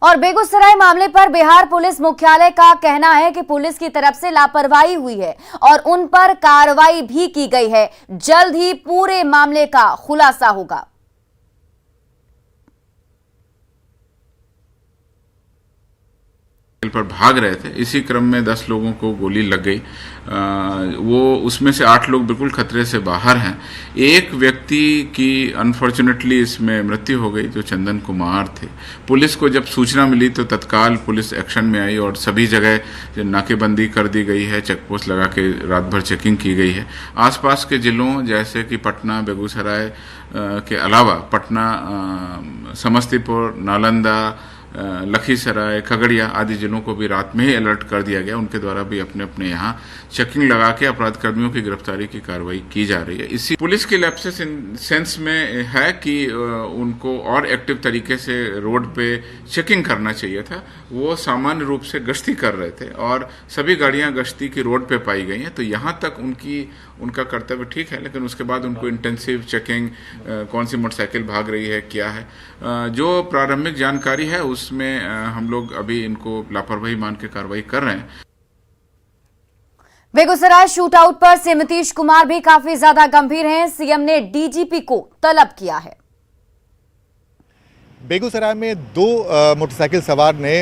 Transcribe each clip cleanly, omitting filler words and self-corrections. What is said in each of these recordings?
और बेगूसराय मामले पर बिहार पुलिस मुख्यालय का कहना है कि पुलिस की तरफ से लापरवाही हुई है और उन पर कार्रवाई भी की गई है। जल्द ही पूरे मामले का खुलासा होगा। पर भाग रहे थे, इसी क्रम में 10 लोगों को गोली लग गई। वो उसमें से 8 लोग बिल्कुल खतरे से बाहर हैं। एक व्यक्ति की अनफॉर्चुनेटली इसमें मृत्यु हो गई, जो चंदन कुमार थे। पुलिस को जब सूचना मिली तो तत्काल पुलिस एक्शन में आई और सभी जगह नाकेबंदी कर दी गई है, चेकपोस्ट लगा के रात भर चेकिंग की गई है। आसपास के जिलों जैसे कि पटना, बेगूसराय के अलावा पटना, समस्तीपुर, नालंदा, लखीसराय, खगड़िया आदि जिलों को भी रात में ही अलर्ट कर दिया गया। उनके द्वारा भी अपने अपने यहाँ चेकिंग लगा के अपराध कर्मियों की गिरफ्तारी की कार्रवाई की जा रही है। इसी पुलिस की लैप्सेस सेंस में है कि उनको और एक्टिव तरीके से रोड पे चेकिंग करना चाहिए था। वो सामान्य रूप से गश्ती कर रहे थे और सभी गाड़ियां गश्ती की रोड पे पाई गई हैं, तो यहाँ तक उनका कर्तव्य ठीक है, लेकिन उसके बाद उनको इंटेंसिव चेकिंग, कौन सी मोटरसाइकिल भाग रही है, क्या है, जो प्रारंभिक जानकारी है उसमें हम लोग अभी इनको लापरवाही मान के कार्रवाई कर रहे हैं। बेगूसराय शूटआउट पर सीएम नीतीश कुमार भी काफी ज्यादा गंभीर हैं। सीएम ने डीजीपी को तलब किया है। बेगूसराय में 2 मोटरसाइकिल सवार ने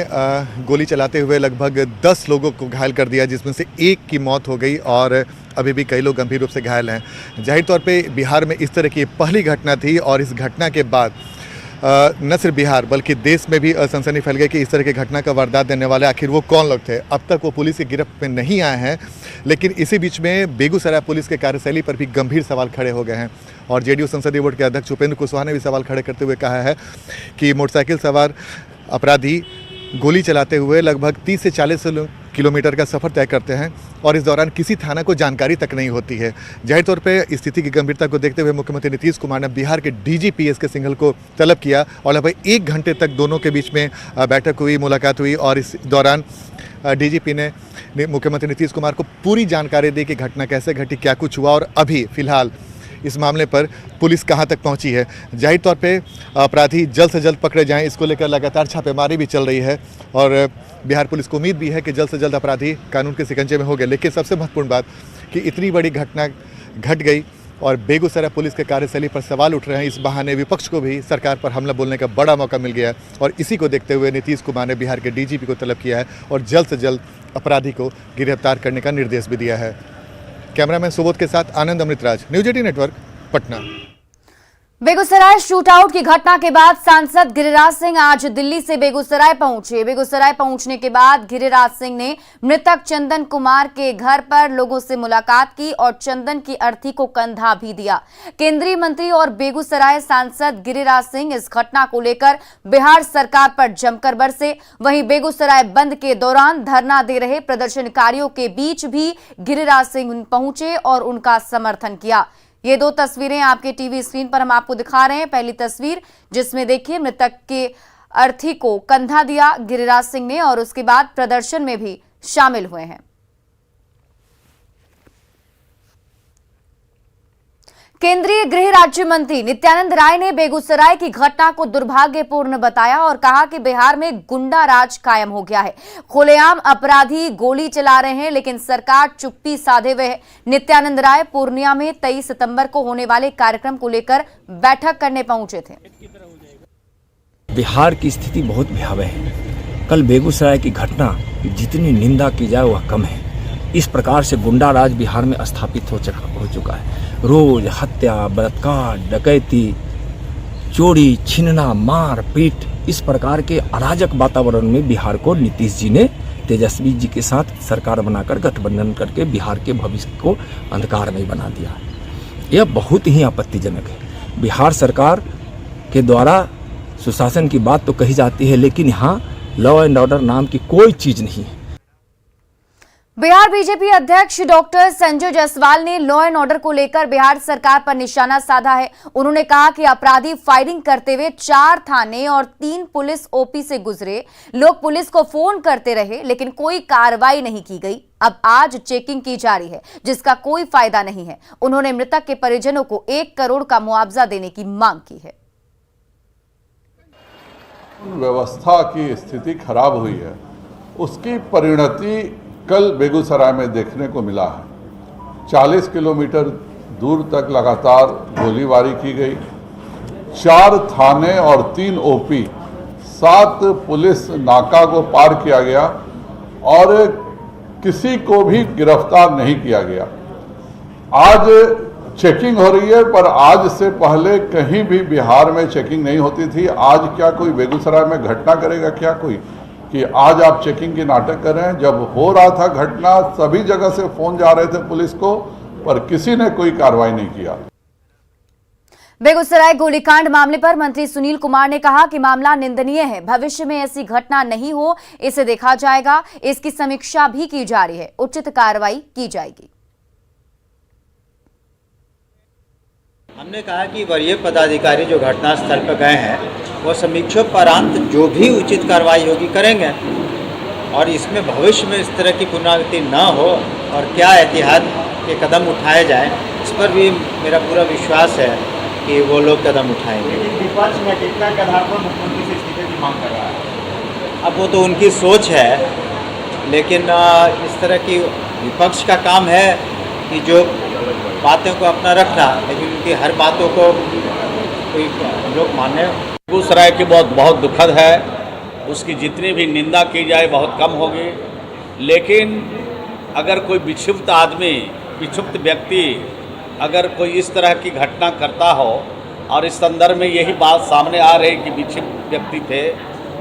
गोली चलाते हुए लगभग 10 लोगों को घायल कर दिया, जिसमें से एक की मौत हो गई और अभी भी कई लोग गंभीर रूप से घायल हैं। जाहिर तौर पे बिहार में इस तरह की पहली घटना थी और इस घटना के बाद न सिर्फ बिहार बल्कि देश में भी सनसनी फैल गई कि इस तरह की घटना का वारदात देने वाले आखिर वो कौन लोग थे। अब तक वो पुलिस की गिरफ्त में नहीं आए हैं, लेकिन इसी बीच में बेगूसराय पुलिस के कार्यशैली पर भी गंभीर सवाल खड़े हो गए हैं और जेडीयू संसदीय बोर्ड के अध्यक्ष उपेंद्र कुशवाहा ने भी सवाल खड़े करते हुए कहा है कि मोटरसाइकिल सवार अपराधी गोली चलाते हुए लगभग 30 से 40 किलोमीटर का सफ़र तय करते हैं और इस दौरान किसी थाना को जानकारी तक नहीं होती है। जाहिर तौर पे स्थिति की गंभीरता को देखते हुए मुख्यमंत्री नीतीश कुमार ने बिहार के डीजीपी एस के सिंघल को तलब किया और लगभग 1 घंटे तक दोनों के बीच में बैठक हुई, मुलाकात हुई और इस दौरान डीजीपी ने मुख्यमंत्री नीतीश कुमार को पूरी जानकारी दी कि घटना कैसे घटी, क्या कुछ हुआ और अभी फिलहाल इस मामले पर पुलिस कहां तक पहुंची है। जाहिर तौर पे अपराधी जल्द से जल्द पकड़े जाएं, इसको लेकर लगातार छापेमारी भी चल रही है और बिहार पुलिस को उम्मीद भी है कि जल्द से जल्द अपराधी कानून के शिकंजे में होंगे। लेकिन सबसे महत्वपूर्ण बात कि इतनी बड़ी घटना घट गई और बेगूसराय पुलिस के कार्यशैली पर सवाल उठ रहे हैं। इस बहाने विपक्ष को भी सरकार पर हमला बोलने का बड़ा मौका मिल गया और इसी को देखते हुए नीतीश कुमार ने बिहार के डीजीपी को तलब किया है और जल्द से जल्द अपराधी को गिरफ्तार करने का निर्देश भी दिया है। कैमरामैन सुबोध के साथ Anand Amritraj, news 18 network, Patna. Begusarai shootout की घटना के बाद सांसद गिरिराज सिंह आज दिल्ली से बेगूसराय पहुंचे। बेगूसराय पहुंचने के बाद गिरिराज सिंह ने मृतक चंदन कुमार के घर पर लोगों से मुलाकात की और चंदन की अर्थी को कंधा भी दिया। केंद्रीय मंत्री और बेगूसराय सांसद गिरिराज सिंह इस घटना को लेकर बिहार सरकार पर जमकर बरसे। वहीं बेगूसराय बंद के दौरान धरना दे रहे प्रदर्शनकारियों के बीच भी गिरिराज सिंह पहुंचे और उनका समर्थन किया। ये 2 तस्वीरें आपके टीवी स्क्रीन पर हम आपको दिखा रहे हैं। पहली तस्वीर जिसमें देखिए मृतक के अर्थी को कंधा दिया गिरिराज सिंह ने और उसके बाद प्रदर्शन में भी शामिल हुए हैं। केंद्रीय गृह राज्य मंत्री नित्यानंद राय ने बेगूसराय की घटना को दुर्भाग्यपूर्ण बताया और कहा कि बिहार में गुंडा राज कायम हो गया है। खुलेआम अपराधी गोली चला रहे हैं लेकिन सरकार चुप्पी साधे हुए है। नित्यानंद राय पूर्णिया में 23 सितंबर को होने वाले कार्यक्रम को लेकर बैठक करने पहुंचे थे। बिहार की स्थिति बहुत भयावह है। कल बेगूसराय की घटना जितनी निंदा की जाए वह कम है। इस प्रकार से गुंडा राज बिहार में स्थापित हो चुका है। रोज हत्या, बलात्कार, डकैती, चोरी, छीनना, मार पीट, इस प्रकार के अराजक वातावरण में बिहार को नीतीश जी ने तेजस्वी जी के साथ सरकार बनाकर गठबंधन करके बिहार के भविष्य को अंधकारमय बना दिया है। यह बहुत ही आपत्तिजनक है। बिहार सरकार के द्वारा सुशासन की बात तो कही जाती है, लेकिन यहाँ लॉ एंड ऑर्डर नाम की कोई चीज नहीं है। बिहार बीजेपी अध्यक्ष डॉक्टर संजय जायसवाल ने लॉ एंड ऑर्डर को लेकर बिहार सरकार पर निशाना साधा है। उन्होंने कहा कि अपराधी फायरिंग करते हुए 4 थाने और 3 पुलिस ओपी से गुजरे। लोग पुलिस को फोन करते रहे लेकिन कोई कार्रवाई नहीं की गई। अब आज चेकिंग की जा रही है जिसका कोई फायदा नहीं है। उन्होंने मृतक के परिजनों को 1 करोड़ का मुआवजा देने की मांग की है। व्यवस्था की स्थिति खराब हुई है, उसकी परिणति कल बेगूसराय में देखने को मिला है। 40 किलोमीटर दूर तक लगातार गोलीबारी की गई। 4 थाने और 3 ओपी, 7 पुलिस नाका को पार किया गया और किसी को भी गिरफ्तार नहीं किया गया। आज चेकिंग हो रही है, पर आज से पहले कहीं भी बिहार में चेकिंग नहीं होती थी। आज क्या कोई बेगूसराय में घटना करेगा क्या कोई कि आज आप चेकिंग की नाटक कर रहे हैं? जब हो रहा था घटना, सभी जगह से फोन जा रहे थे पुलिस को, पर किसी ने कोई कार्रवाई नहीं किया। बेगूसराय गोलीकांड मामले पर मंत्री सुनील कुमार ने कहा कि मामला निंदनीय है, भविष्य में ऐसी घटना नहीं हो इसे देखा जाएगा, इसकी समीक्षा भी की जा रही है, उचित कार्रवाई की जाएगी। हमने कहा कि वरीय पदाधिकारी जो घटनास्थल पर गए हैं वो समीक्षोपरांत जो भी उचित कार्रवाई होगी करेंगे और इसमें भविष्य में इस तरह की पुनरावृत्ति न हो और क्या एहतियात के कदम उठाए जाएं, इस पर भी मेरा पूरा विश्वास है कि वो लोग कदम उठाएंगे। विपक्ष नैतिकता के आधार पर मुख्यमंत्री से इस्तीफे की मांग कर रहा है। अब वो तो उनकी सोच है, लेकिन इस तरह की विपक्ष का काम है कि जो बातों को अपना रखना, लेकिन उनकी हर बातों को कोई लोग माने। बेगूसराय की बहुत दुखद है, उसकी जितनी भी निंदा की जाए बहुत कम होगी। लेकिन अगर कोई विक्षिप्त आदमी, विक्षिप्त व्यक्ति अगर कोई इस तरह की घटना करता हो और इस संदर्भ में यही बात सामने आ रही कि विक्षिप्त व्यक्ति थे,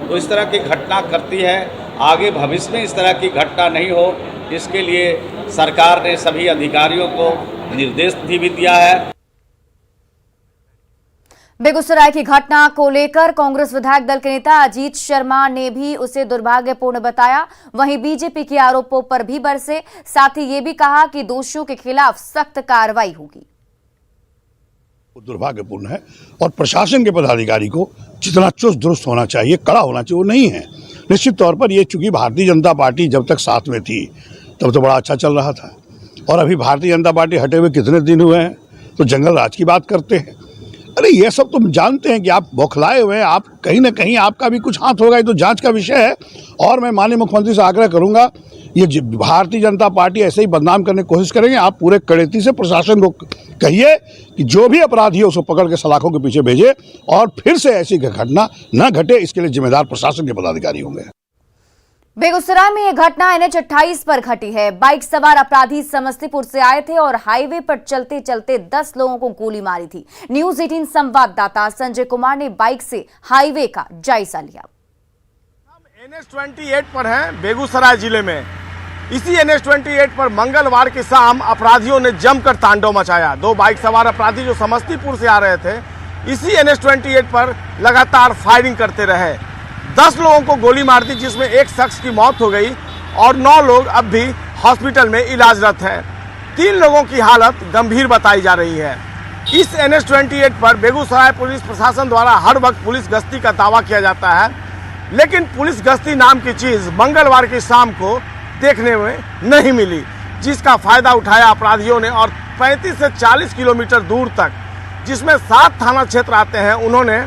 तो इस तरह की घटना करती है, आगे भविष्य में इस तरह की घटना नहीं हो, इसके लिए सरकार ने सभी अधिकारियों को निर्देश भी दिया है। बेगूसराय की घटना को लेकर कांग्रेस विधायक दल के नेता अजीत शर्मा ने भी उसे दुर्भाग्यपूर्ण बताया, वहीं बीजेपी के आरोपों पर भी बरसे, साथ ही ये भी कहा कि दोषियों के खिलाफ सख्त कार्रवाई होगी। दुर्भाग्यपूर्ण है और प्रशासन के पदाधिकारी को जितना चुस्त दुरुस्त होना चाहिए, कड़ा होना चाहिए, वो नहीं है। निश्चित तौर पर ये चूंकि भारतीय जनता पार्टी जब तक साथ में थी तब तो बड़ा अच्छा चल रहा था, और अभी भारतीय जनता पार्टी हटे हुए कितने दिन हुए हैं, तो जंगल राज की बात करते हैं। अरे ये सब तुम जानते हैं कि आप बौखलाए हुए हैं, आप कहीं ना कहीं आपका भी कुछ हाथ होगा, ये तो जांच का विषय है। और मैं माननीय मुख्यमंत्री से आग्रह करूंगा, ये भारतीय जनता पार्टी ऐसे ही बदनाम करने की कोशिश करेंगे, आप पूरे कड़ेती से प्रशासन को कहिए कि जो भी अपराधी है उसको पकड़ के सलाखों के पीछे भेजे और फिर से ऐसी घटना न घटे, इसके लिए जिम्मेदार प्रशासन के पदाधिकारी होंगे। बेगूसराय में यह घटना NH 28 पर घटी है। बाइक सवार अपराधी समस्तीपुर से आए थे और हाईवे पर चलते चलते 10 लोगों को गोली मारी थी। न्यूज 18 संवाददाता संजय कुमार ने बाइक से हाईवे का जायजा लिया। NH 28 पर है बेगूसराय जिले में। इसी NH 28 पर मंगलवार की शाम अपराधियों ने जमकर तांडव मचाया। 2 बाइक सवार अपराधी जो समस्तीपुर से आ रहे थे, इसी NH 28 पर लगातार फायरिंग करते रहे। 10 लोगों को गोली मार दी, जिसमें एक शख्स की मौत हो गई और 9 लोग अब भी हॉस्पिटल में इलाजरत हैं। 3 लोगों की हालत गंभीर बताई जा रही है। इस NH 28 पर बेगूसराय पुलिस प्रशासन द्वारा हर वक्त पुलिस गश्ती का दावा किया जाता है, लेकिन पुलिस गश्ती नाम की चीज मंगलवार की शाम को देखने में नहीं मिली, जिसका फायदा उठाया अपराधियों ने और 35 से 40 किलोमीटर दूर तक, जिसमें 7 थाना क्षेत्र आते हैं, उन्होंने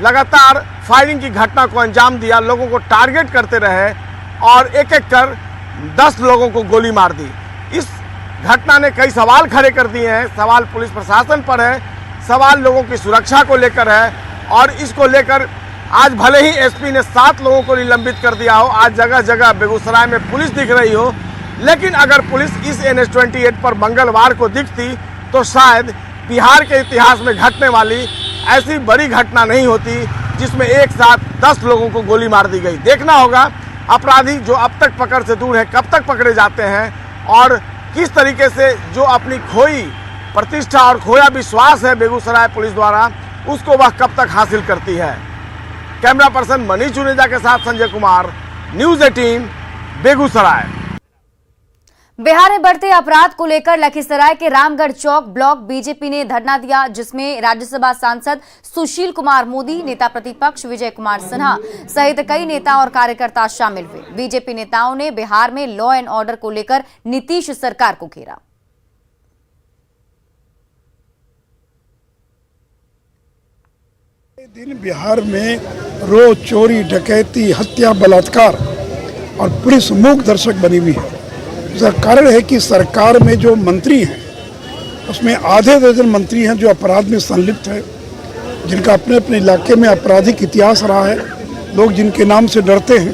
लगातार फायरिंग की घटना को अंजाम दिया। लोगों को टारगेट करते रहे और एक एक कर 10 लोगों को गोली मार दी। इस घटना ने कई सवाल खड़े कर दिए हैं। सवाल पुलिस प्रशासन पर है, सवाल लोगों की सुरक्षा को लेकर है, और इसको लेकर आज भले ही एसपी ने 7 लोगों को निलंबित कर दिया हो, आज जगह जगह बेगूसराय में पुलिस दिख रही हो, लेकिन अगर पुलिस इस NH 28 पर मंगलवार को दिखती तो शायद बिहार के इतिहास में घटने वाली ऐसी बड़ी घटना नहीं होती जिसमें एक साथ 10 लोगों को गोली मार दी गई। देखना होगा अपराधी जो अब तक पकड़ से दूर है कब तक पकड़े जाते हैं और किस तरीके से जो अपनी खोई प्रतिष्ठा और खोया विश्वास है बेगूसराय पुलिस द्वारा, उसको वह कब तक हासिल करती है। कैमरा पर्सन मनीष चुनेजा के साथ संजय कुमार, न्यूज 18 बेगूसराय। बिहार में बढ़ते अपराध को लेकर लखीसराय के रामगढ़ चौक ब्लॉक बीजेपी ने धरना दिया, जिसमें राज्यसभा सांसद सुशील कुमार मोदी, नेता प्रतिपक्ष विजय कुमार सिन्हा सहित कई नेता और कार्यकर्ता शामिल हुए। बीजेपी नेताओं ने बिहार में लॉ एंड ऑर्डर को लेकर नीतीश सरकार को घेरा। दिन बिहार में रोज चोरी, डकैती, हत्या, बलात्कार और पुलिस मूक दर्शक बनी हुई है। इसका कारण है कि सरकार में जो मंत्री हैं उसमें आधे दर्जन मंत्री हैं जो अपराध में संलिप्त है, जिनका अपने अपने इलाके में आपराधिक इतिहास रहा है। लोग जिनके नाम से डरते हैं,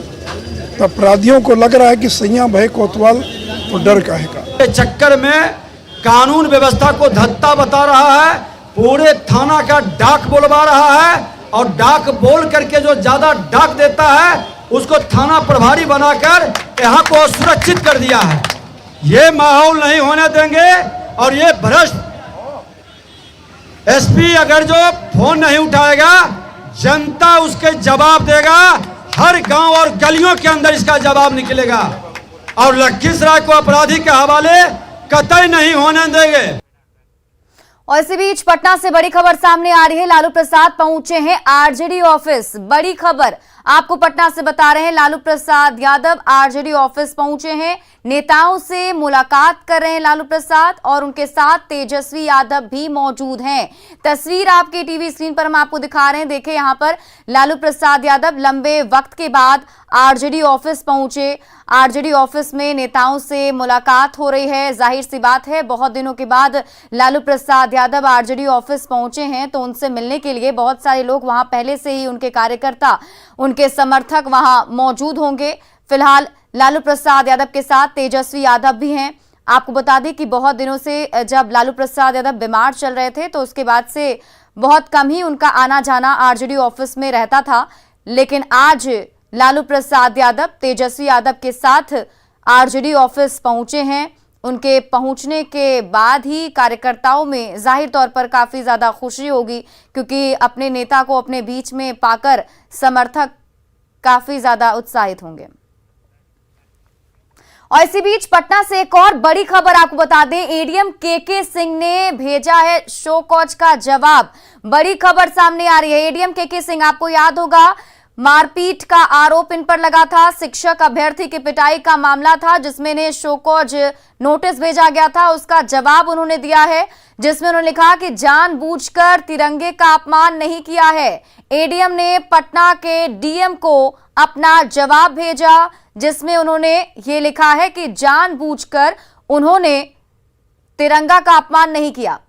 तो अपराधियों को लग रहा है कि सैया भय कोतवाल तो डर काहे का। चक्कर में कानून व्यवस्था को धत्ता बता रहा है, पूरे थाना का डाक बोलवा रहा है और डाक बोल करके जो ज्यादा डाक देता है उसको थाना प्रभारी बनाकर यहाँ को सुरक्षित कर दिया है। ये माहौल नहीं होने देंगे और ये भ्रष्ट एसपी अगर जो फोन नहीं उठाएगा जनता उसके जवाब देगा। हर गांव और गलियों के अंदर इसका जवाब निकलेगा और लखीसराय को अपराधी के हवाले कतई नहीं होने देंगे। और इसी बीच पटना से बड़ी खबर सामने आ रही है। लालू प्रसाद पहुंचे हैं आरजेडी ऑफिस। बड़ी खबर आपको पटना से बता रहे हैं। लालू प्रसाद यादव आरजेडी ऑफिस पहुंचे हैं, नेताओं से मुलाकात कर रहे हैं लालू प्रसाद और उनके साथ तेजस्वी यादव भी मौजूद हैं। तस्वीर आपके टीवी स्क्रीन पर हम आपको दिखा रहे हैं। देखें यहां पर लालू प्रसाद यादव लंबे वक्त के बाद आरजेडी ऑफिस पहुंचे। आरजेडी ऑफिस में नेताओं से मुलाकात हो रही है। जाहिर सी बात है बहुत दिनों के बाद लालू प्रसाद यादव आरजेडी ऑफिस पहुंचे हैं तो उनसे मिलने के लिए बहुत सारे लोग वहां पहले से ही उनके कार्यकर्ता, उनके समर्थक वहां मौजूद होंगे। फिलहाल लालू प्रसाद यादव के साथ तेजस्वी यादव भी हैं। आपको बता दें कि बहुत दिनों से जब लालू प्रसाद यादव बीमार चल रहे थे तो उसके बाद से बहुत कम ही उनका आना जाना आरजेडी ऑफिस में रहता था, लेकिन आज लालू प्रसाद यादव तेजस्वी यादव के साथ आरजेडी ऑफिस पहुंचे हैं। उनके पहुंचने के बाद ही कार्यकर्ताओं में जाहिर तौर पर काफी ज्यादा खुशी होगी, क्योंकि अपने नेता को अपने बीच में पाकर समर्थक काफी ज्यादा उत्साहित होंगे। और इसी बीच पटना से एक और बड़ी खबर आपको बता दें। एडीएम केके सिंह ने भेजा है शो कॉज का जवाब। बड़ी खबर सामने आ रही है। एडीएम केके सिंह, आपको याद होगा मारपीट का आरोप इन पर लगा था, शिक्षक अभ्यर्थी की पिटाई का मामला था जिसमें ने शो कॉज नोटिस भेजा गया था। उसका जवाब उन्होंने दिया है जिसमें उन्होंने लिखा कि जानबूझकर तिरंगे का अपमान नहीं किया है। एडीएम ने पटना के डीएम को अपना जवाब भेजा जिसमें उन्होंने ये लिखा है कि जानबूझकर उन्होंने तिरंगा का अपमान नहीं किया।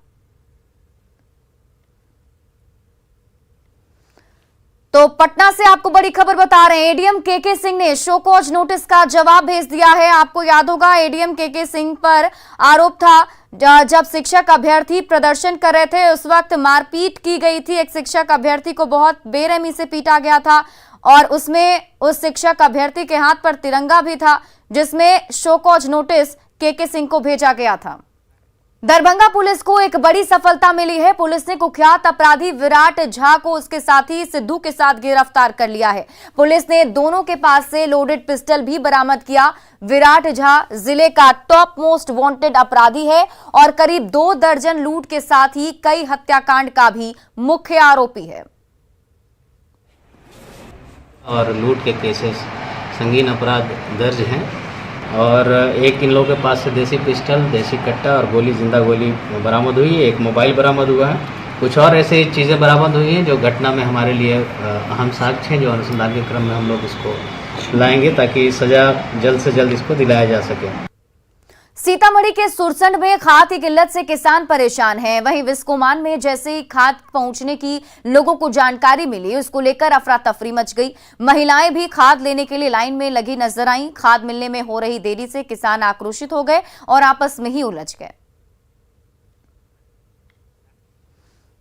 तो पटना से आपको बड़ी खबर बता रहे हैं। एडीएम केके सिंह ने शो कॉज नोटिस का जवाब भेज दिया है। आपको याद होगा एडीएम केके सिंह पर आरोप था जब शिक्षक अभ्यर्थी प्रदर्शन कर रहे थे उस वक्त मारपीट की गई थी। एक शिक्षक अभ्यर्थी को बहुत बेरहमी से पीटा गया था और उसमें उस शिक्षक अभ्यर्थी के हाथ पर तिरंगा भी था जिसमें show cause notice KK Singh को भेजा गया था। दरभंगा पुलिस को एक बड़ी सफलता मिली है। पुलिस ने कुख्यात अपराधी विराट झा को उसके साथी सिद्धू के साथ गिरफ्तार कर लिया है। पुलिस ने दोनों के पास से लोडेड पिस्टल भी बरामद किया। विराट झा जिले का टॉप मोस्ट वांटेड अपराधी है और करीब 2 दर्जन लूट के साथ ही कई हत्याकांड का भी मुख्य आरोपी है। और लूट के केसेस संगीन अपराध दर्ज हैं और एक इन लोगों के पास से देसी पिस्टल, देसी कट्टा और गोली, जिंदा गोली बरामद हुई है। एक मोबाइल बरामद हुआ है। कुछ और ऐसे चीज़ें बरामद हुई हैं जो घटना में हमारे लिए अहम साक्ष्य हैं, जो अनुसंधान के क्रम में हम लोग इसको लाएंगे ताकि सजा जल्द से जल्द इसको दिलाया जा सके। सीतामढ़ी के सुरसंड में खाद की किल्लत से किसान परेशान हैं। वहीं विस्कोमान में जैसे ही खाद पहुंचने की लोगों को जानकारी मिली उसको लेकर अफरा तफरी मच गई। महिलाएं भी खाद लेने के लिए लाइन में लगी नजर आईं। खाद मिलने में हो रही देरी से किसान आक्रोशित हो गए और आपस में ही उलझ गए।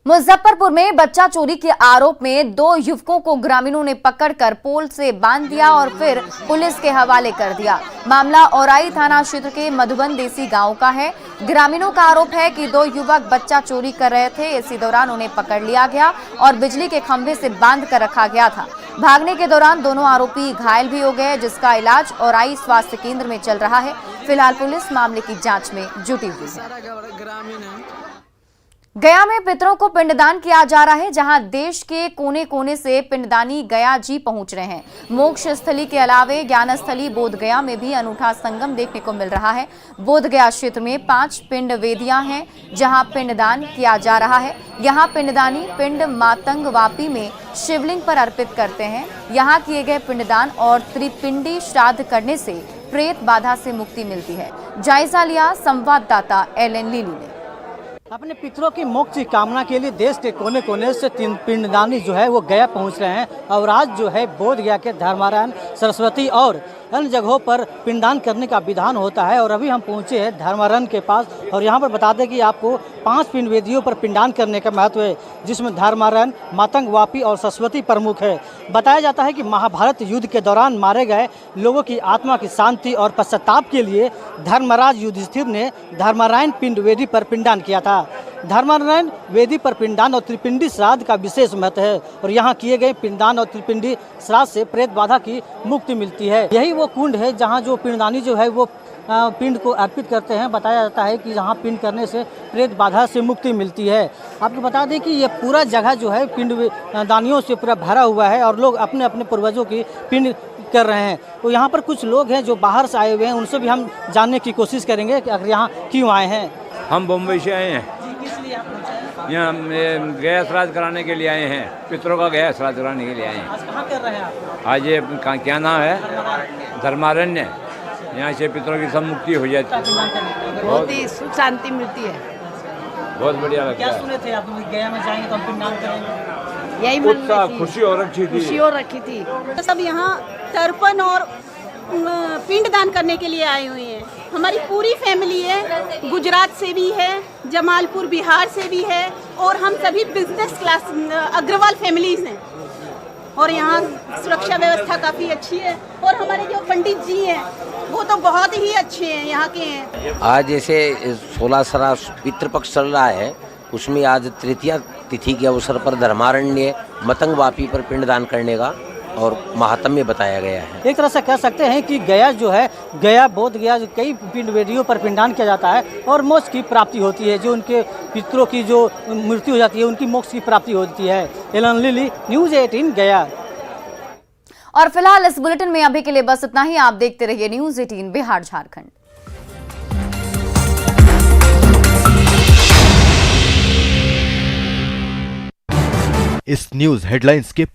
मुजफ्फरपुर में बच्चा चोरी के आरोप में 2 युवकों को ग्रामीणों ने पकड़कर पोल से बांध दिया और फिर पुलिस के हवाले कर दिया। मामला औराई थाना क्षेत्र के मधुबन देसी गांव का है। ग्रामीणों का आरोप है कि 2 युवक बच्चा चोरी कर रहे थे। इसी दौरान उन्हें पकड़ लिया गया और बिजली के खंभे से बांध कर रखा गया था। भागने के दौरान दोनों आरोपी घायल भी हो गए जिसका इलाज औराई स्वास्थ्य केंद्र में चल रहा है। फिलहाल पुलिस मामले की जाँच में जुटी हुई है। गया में पितरों को पिंडदान किया जा रहा है, जहां देश के कोने कोने से पिंडदानी गया जी पहुंच रहे हैं। मोक्ष स्थली के अलावे ज्ञान स्थली बोध गया में भी अनूठा संगम देखने को मिल रहा है। बोध गया क्षेत्र में 5 पिंड वेदियां हैं, जहां पिंडदान किया जा रहा है। यहां पिंडदानी पिंड मातंग वापी में शिवलिंग पर अर्पित करते हैं। यहां किए गए पिंडदान और त्रिपिंडी श्राद्ध करने से प्रेत बाधा से मुक्ति मिलती है। जायजा लिया संवाददाता एलन लीली ने। अपने पितरों की मोक्ष की कामना के लिए देश के कोने कोने से 3 पिंडदानी जो है वो गया पहुंच रहे हैं और आज जो है बोध गया के धर्मारायण, सरस्वती और अन्य जगहों पर पिंडदान करने का विधान होता है। और अभी हम पहुंचे हैं धर्मारायण के पास और यहाँ पर बता दें कि आपको 5 पिंड वेदियों पर पिंडदान करने का महत्व है, जिसमें धर्मारायण, मातंग वापी और सरस्वती प्रमुख है। बताया जाता है कि महाभारत युद्ध के दौरान मारे गए लोगों की आत्मा की शांति और पश्चाताप के लिए धर्मराज युधिष्ठिर ने धर्मारायण पिंड वेदी पर पिंडदान किया था। धर्मारायण वेदी पर पिंडदान और त्रिपिंडी श्राद्ध का विशेष महत्व है और यहाँ किए गए पिंडदान और त्रिपिंडी श्राद्ध से प्रेत बाधा की मुक्ति मिलती है। यही वो कुंड है जहाँ जो पिंडदानी जो है वो पिंड को अर्पित करते हैं। बताया जाता है कि यहाँ पिंड करने से प्रेत बाधा से मुक्ति मिलती है। आपको बता दें कि ये पूरा जगह जो है पिंड दानियों से पूरा भरा हुआ है और लोग अपने अपने पूर्वजों की पिंड कर रहे हैं। तो यहाँ पर कुछ लोग हैं जो बाहर से आए हुए हैं, उनसे भी हम जानने की कोशिश करेंगे कि अगर यहाँ क्यों आए हैं। हम बम्बई से आए हैं, यहाँ गया श्राद्ध कराने के लिए आए हैं। पितरों का गया श्राद्ध कराने के लिए आए हैं। आज कहाँ कर रहे हैं आप? आज ये क्या नाम है, धर्मारण्य। यहाँ से पितरों की सब मुक्ति हो जाती है, बहुत ही सुख शांति मिलती है। बहुत बढ़िया लगता क्या है। सुने थे आप गया में जाएंगे तो हम पिंडदान करेंगे? यही मन उत्साह, में थी, खुशी हो रखी थी, खुशी हो रखी थी। सब यहाँ तर्पण और पिंड दान करने के लिए आए हुए हैं। हमारी पूरी फैमिली है, गुजरात से भी है, जमालपुर बिहार से भी है और हम सभी बिजनेस क्लास अग्रवाल फैमिलीज हैं। और यहाँ सुरक्षा व्यवस्था काफ़ी अच्छी है और हमारे जो पंडित जी हैं वो तो बहुत ही अच्छे हैं, यहाँ के हैं। आज जैसे 16 पितृपक्ष चल रहा है, उसमें आज तृतीया तिथि के अवसर पर धर्मारण्य मतंग वापी पर पिंडदान करने का और महात्म्य बताया गया है। एक तरह से कह सकते हैं कि गया जो है, गया बोध गया जो कई पिंड वेदियों पर पिंडदान किया जाता है और मोक्ष की प्राप्ति होती है। जो उनके पितरों की जो मृत्यु हो जाती है उनकी मोक्ष की प्राप्ति होती है। एलन लिली, न्यूज़ 18 गया। और फिलहाल इस बुलेटिन में अभी के लिए बस इतना ही। आप देखते रहिए न्यूज़ 18 बिहार झारखंड। इस न्यूज हेडलाइंस के